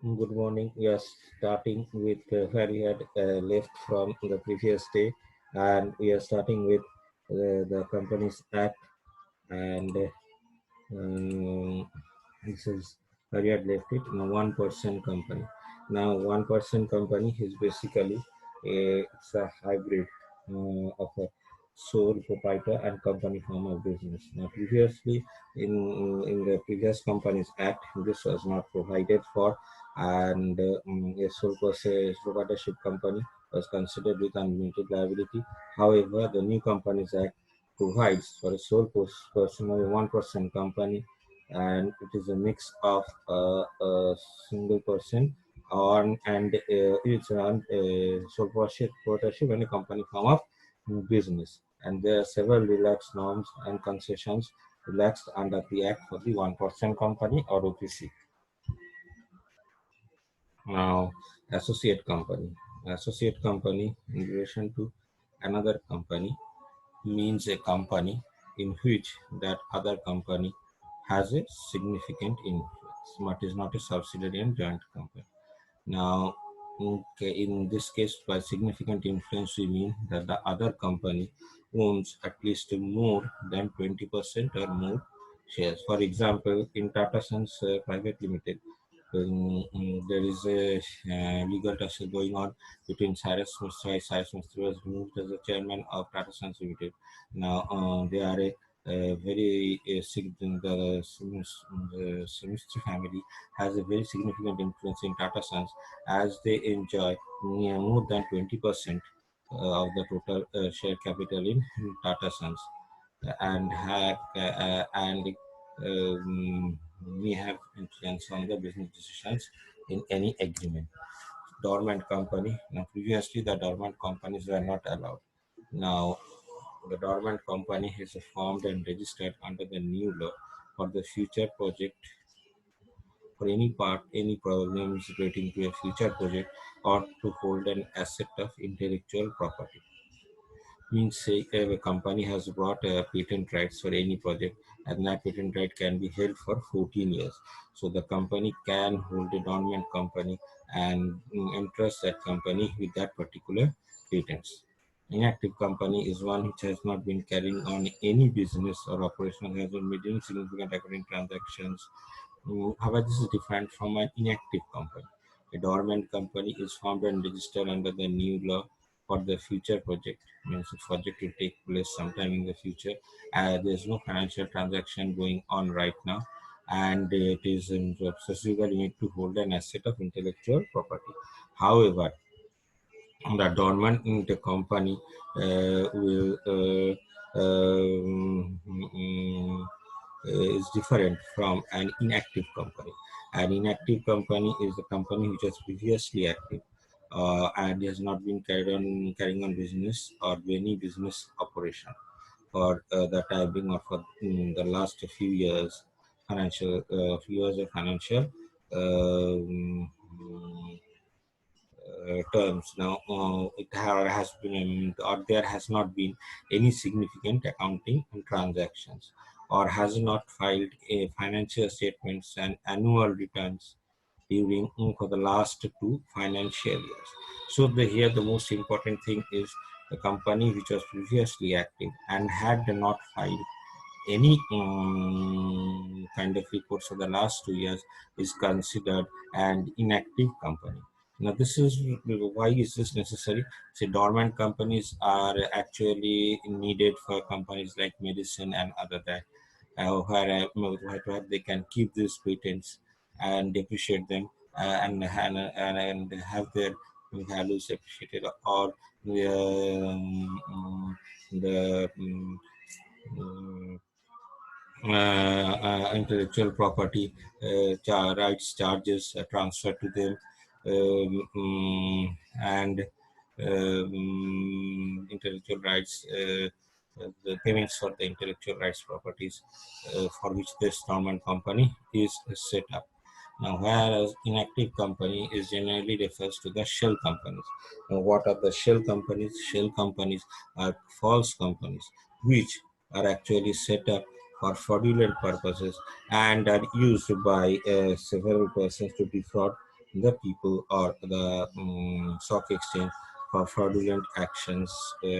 Good morning. We are starting with where we had left from the previous day, and we are starting with the Companies Act, and this is where we had left it in a one-person company. Now, one-person company is basically it's a hybrid of a sole proprietor and company form of business. Now, previously in the previous Companies Act, this was not provided for, and a sole proprietorship company was considered with unlimited liability. However, the new Companies Act provides for a sole person or a one-person company, and it is a mix of a single person on and it's on sole proprietorship and a company form of business. And there are several relaxed norms and concessions relaxed under the Act for the one-person company or OPC. Now, associate company. Associate company in relation to another company means a company in which that other company has a significant influence, but is not a subsidiary and joint company. Now, in this case, by significant influence, we mean that the other company owns at least more than 20% or more shares. For example, in Tata Sons Private Limited, there is a legal tussle going on between Cyrus Mistry. Cyrus Mistry was removed as the chairman of Tata Sons Limited. Now they are a very the Mistry family has a very significant influence in Tata Sons, as they enjoy more than 20% of the total share capital in Tata Sons, and we have influence on the business decisions in any agreement. Dormant company. Now, previously the dormant companies were not allowed. Now, the dormant company is formed and registered under the new law for the future project, for any part, any problems relating to a future project, or to hold an asset of intellectual property. Means say if a company has brought patent rights for any project, and that patent right can be held for 14 years. So the company can hold a dormant company and entrust that company with that particular patents. Inactive company is one which has not been carrying on any business or operation, has not made any significant accounting transactions. However, this is different from an inactive company. A dormant company is formed and registered under the new law for the future project. Means the project will take place sometime in the future. There's no financial transaction going on right now, and it is specifically made to hold an asset of intellectual property. However, the dormant in the company will is different from an inactive company. An inactive company is the company which was previously active and has not been carrying on business or any business operation for the time being or for the last few years, financial few years of financial um, terms. Now, has been or there has not been any significant accounting transactions, or has not filed a financial statements and annual returns during for the last two financial years. So here the most important thing is the company which was previously active and had not filed any kind of reports for the last 2 years is considered an inactive company. Now, this is why is this necessary? Say, dormant companies are actually needed for companies like medicine and other that, where they can keep these patents and depreciate them and have their values appreciated, or the intellectual property rights charges transferred to them, and intellectual rights, the payments for the intellectual rights properties for which this dormant company is set up. Now, whereas inactive company is generally refers to the shell companies. Now, what are the shell companies? Shell companies are false companies which are actually set up for fraudulent purposes and are used by several persons to defraud the people or the stock exchange for fraudulent actions,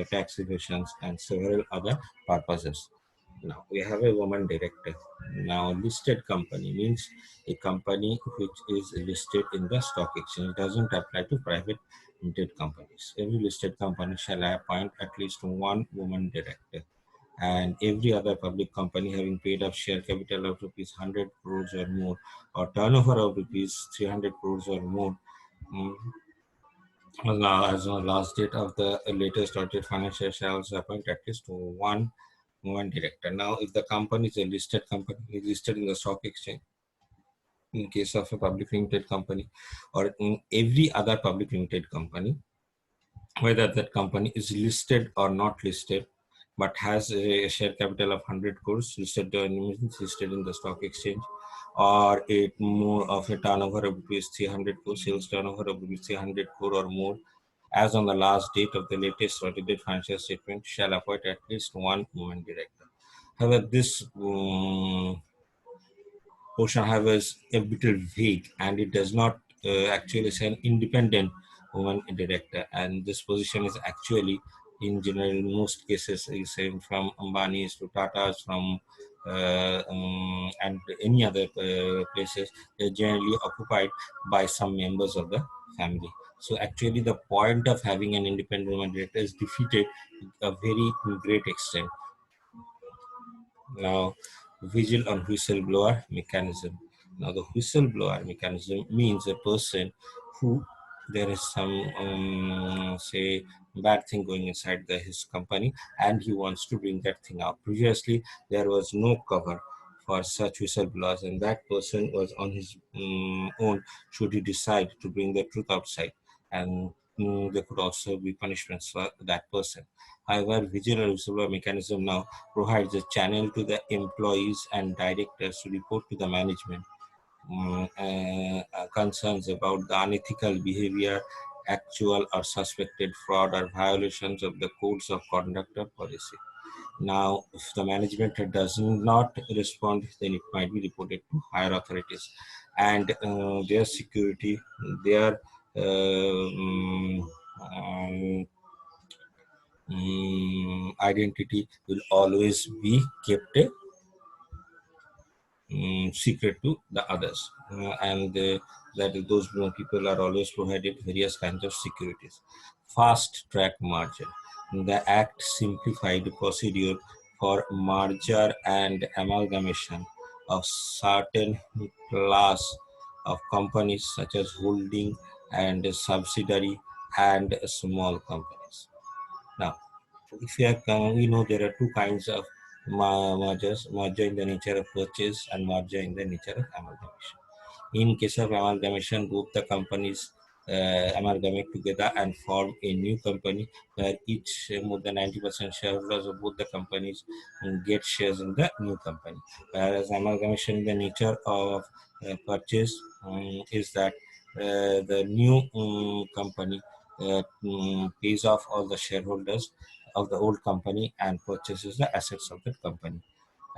tax evasions, and several other purposes. Now we have a woman director. Now listed company means a company which is listed in the stock exchange. It doesn't apply to private limited companies. Every listed company shall appoint at least one woman director, and every other public company having paid up share capital of rupees 100 crores or more, or turnover of rupees 300 crores or more, mm, now as on last date of the latest audited financial shall also appoint at least one director. Now, if the company is a listed company, is listed in the stock exchange, in case of a public limited company, or in every other public limited company, whether that company is listed or not listed, but has a share capital of 100 crores, listed means listed in the stock exchange, or it more of a turnover of rupees 300 crores, sales turnover of rupees 300 crore or more, as on the last date of the latest audited financial statement, shall appoint at least one woman director. However, this portion, however, is a bit vague, and it does not actually say an independent woman director. And this position is actually, in general, in most cases, is saying from Ambani's to Tata's, from and any other places, they're generally occupied by some members of the family. So actually, the point of having an independent woman director is defeated to a very great extent. Now, vigil on whistleblower mechanism. Now, the whistleblower mechanism means a person who there is some say bad thing going inside his company, and he wants to bring that thing out. Previously, there was no cover for such whistleblowers, and that person was on his own should he decide to bring the truth outside, and there could also be punishments for that person. However, vigil whistleblower mechanism now provides a channel to the employees and directors to report to the management concerns about the unethical behavior, actual or suspected fraud, or violations of the codes of conduct or policy. Now, if the management does not respond, then it might be reported to higher authorities, and their security, their identity will always be kept secret to the others, and that those people are always provided various kinds of securities. Fast track merger. The act simplified the procedure for merger and amalgamation of certain class of companies such as holding and subsidiary and small companies. Now, if you are, we know there are two kinds of mergers: merger in the nature of purchase and merger in the nature of amalgamation. In case of amalgamation, both the companies amalgamate together and form a new company where each more than 90% shareholders of both the companies get shares in the new company. Whereas amalgamation, the nature of purchase is that the new company pays off all the shareholders of the old company and purchases the assets of that company.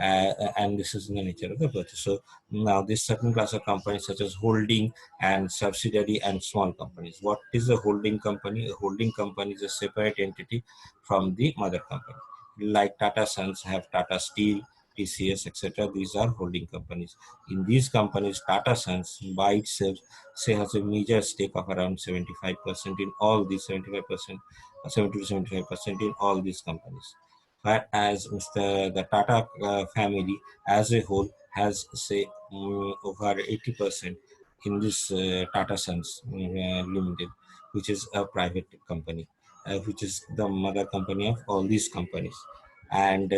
And this is in the nature of the purchase. So now this certain class of companies such as holding and subsidiary and small companies. What is a holding company? A holding company is a separate entity from the mother company. Like Tata Sons have Tata Steel, TCS, etc. These are holding companies. In these companies, Tata Sons by itself say has a major stake of around 75% in all these 75%, 70 to 75% in all these companies. But as the Tata family as a whole has say over 80% in this Tata Sons Limited, which is a private company, which is the mother company of all these companies. And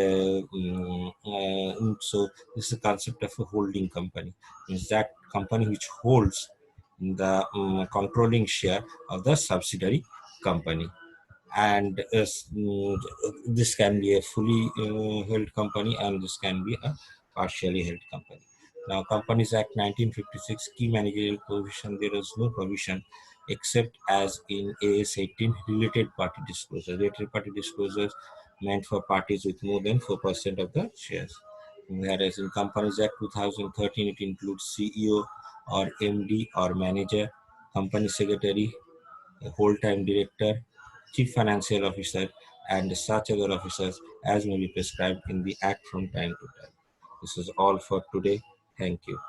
so this is the concept of a holding company. Is that company which holds the controlling share of the subsidiary company, and this can be a fully held company, and this can be a partially held company. Now, Companies Act 1956 key managerial provision, there is no provision except as in AS 18 related party disclosure. Related party disclosures meant for parties with more than 4% of the shares. Whereas in Companies Act 2013, it includes CEO or MD or manager company secretary, a whole-time director, chief financial officer, and such other officers as may be prescribed in the Act from time to time. This is all for today. Thank you.